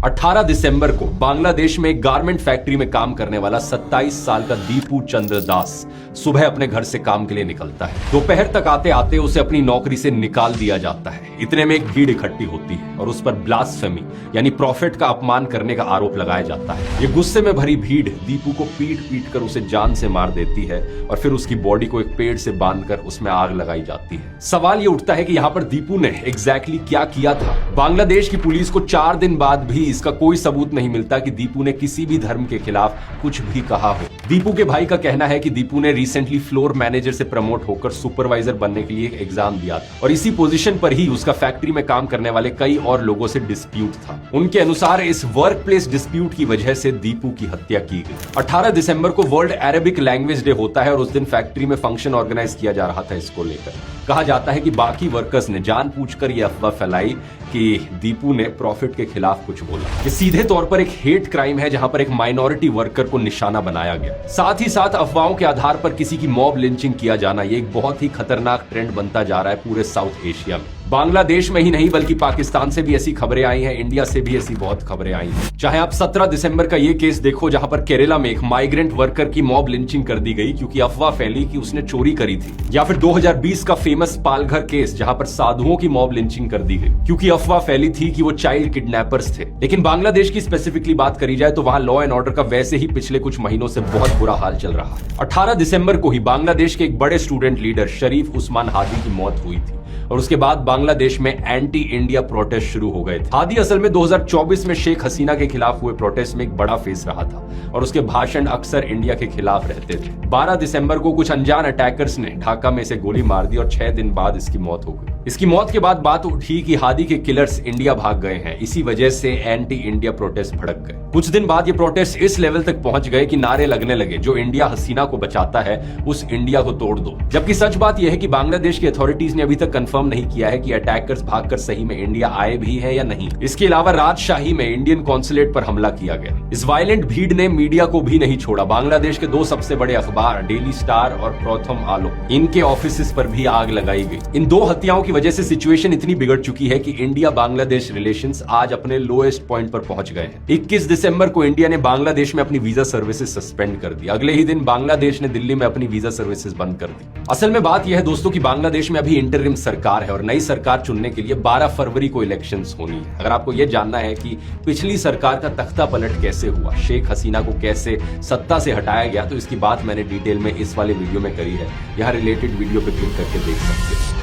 18 दिसंबर को बांग्लादेश में एक गारमेंट फैक्ट्री में काम करने वाला 27 साल का दीपू चंद्र दास सुबह अपने घर से काम के लिए निकलता है। दोपहर तक आते आते उसे अपनी नौकरी से निकाल दिया जाता है। इतने में एक भीड़ इकट्ठी होती है और उस पर ब्लास्फेमी यानी प्रॉफिट का अपमान करने का आरोप लगाया जाता है। ये गुस्से में भरी भीड़ दीपू को पीट पीट कर उसे जान से मार देती है और फिर उसकी बॉडी को एक पेड़ से बांधकर उसमें आग लगाई जाती है। सवाल ये उठता है कि यहाँ पर दीपू ने एग्जैक्टली क्या किया था। बांग्लादेश की पुलिस को 4 दिन बाद भी इसका कोई सबूत नहीं मिलता कि दीपू ने किसी भी धर्म के खिलाफ कुछ भी कहा हो। दीपू के भाई का कहना है कि दीपू ने रिसेंटली फ्लोर मैनेजर से प्रमोट होकर सुपरवाइजर बनने के लिए एक एग्जाम दिया था और इसी पोजीशन पर ही उसका फैक्ट्री में काम करने वाले कई और लोगों से डिस्प्यूट था। उनके अनुसार इस वर्क प्लेस डिस्प्यूट की वजह से दीपू की हत्या की गई। 18 दिसंबर को वर्ल्ड अरेबिक लैंग्वेज डे होता है और उस दिन फैक्ट्री में फंक्शन ऑर्गेनाइज किया जा रहा था। इसको लेकर कहा जाता है कि बाकी वर्कर्स ने जानबूझकर यह अफवाह फैलाई कि दीपू ने प्रॉफिट के खिलाफ कुछ बोला। ये सीधे तौर पर एक हेट क्राइम है जहां पर एक माइनॉरिटी वर्कर को निशाना बनाया गया। साथ ही साथ अफवाहों के आधार पर किसी की मॉब लिंचिंग किया जाना ये एक बहुत ही खतरनाक ट्रेंड बनता जा रहा है पूरे साउथ एशिया में। बांग्लादेश में ही नहीं बल्कि पाकिस्तान से भी ऐसी खबरें आई हैं, इंडिया से भी ऐसी बहुत खबरें आई हैं। चाहे आप 17 दिसंबर का ये केस देखो जहां पर केरला में एक माइग्रेंट वर्कर की मॉब लिंचिंग कर दी गई क्योंकि अफवाह फैली कि उसने चोरी करी थी, या फिर 2020 का फेमस पालघर केस जहां पर साधुओं की मॉब लिंचिंग कर दी गई क्योंकि अफवाह फैली थी कि वो चाइल्ड किडनैपर्स थे। लेकिन बांग्लादेश की स्पेसिफिकली बात करी जाए तो वहां लॉ एंड ऑर्डर का वैसे ही पिछले कुछ महीनों से बहुत बुरा हाल चल रहा है। 18 दिसंबर को ही बांग्लादेश के एक बड़े स्टूडेंट लीडर शरीफ उस्मान हादी की मौत हुई थी और उसके बाद बांग्लादेश में एंटी इंडिया प्रोटेस्ट शुरू हो गए थे। हादी असल में 2024 में शेख हसीना के खिलाफ हुए प्रोटेस्ट में एक बड़ा फेस रहा था और उसके भाषण अक्सर इंडिया के खिलाफ रहते थे। 12 दिसंबर को कुछ अनजान अटैकर्स ने ढाका में इसे गोली मार दी और 6 दिन बाद इसकी मौत हो गई। इसकी मौत के बाद बात उठी कि हादी के किलर्स इंडिया भाग गए हैं, इसी वजह से एंटी इंडिया प्रोटेस्ट भड़क गए। कुछ दिन बाद ये प्रोटेस्ट इस लेवल तक पहुंच गए कि नारे लगने लगे, जो इंडिया हसीना को बचाता है उस इंडिया को तोड़ दो। जबकि सच बात यह है कि बांग्लादेश की अथॉरिटीज ने अभी तक कंफर्म नहीं किया है कि अटैकर्स भागकर सही में इंडिया आए भी हैं या नहीं। इसके अलावा राजशाही में इंडियन कॉन्सुलेट पर हमला किया गया। इस वायलेंट भीड़ ने मीडिया को भी नहीं छोड़ा। बांग्लादेश के 2 सबसे बड़े अखबार डेली स्टार और प्रथम आलोक, इनके ऑफिस पर भी आग लगाई गई। इन 2 हत्याओं की वजह से सिचुएशन इतनी बिगड़ चुकी है कि इंडिया बांग्लादेश रिलेशंस आज अपने लोएस्ट पॉइंट पर पहुंच गए हैं। 21 दिसंबर को इंडिया ने बांग्लादेश में अपनी वीजा सर्विसेज सस्पेंड कर दी। अगले ही दिन बांग्लादेश ने दिल्ली में अपनी वीजा सर्विसेज बंद कर दी। असल में बात यह है दोस्तों कि बांग्लादेश में अभी इंटरिम सरकार है और नई सरकार चुनने के लिए 12 फरवरी को इलेक्शंस होनी है। अगर आपको यह जानना है कि पिछली सरकार का तख्ता पलट कैसे हुआ, शेख हसीना को कैसे सत्ता से हटाया गया, तो इसकी बात मैंने डिटेल में इस वाले वीडियो में करी है। यहाँ रिलेटेड वीडियो पे क्लिक करके देख सकते हैं।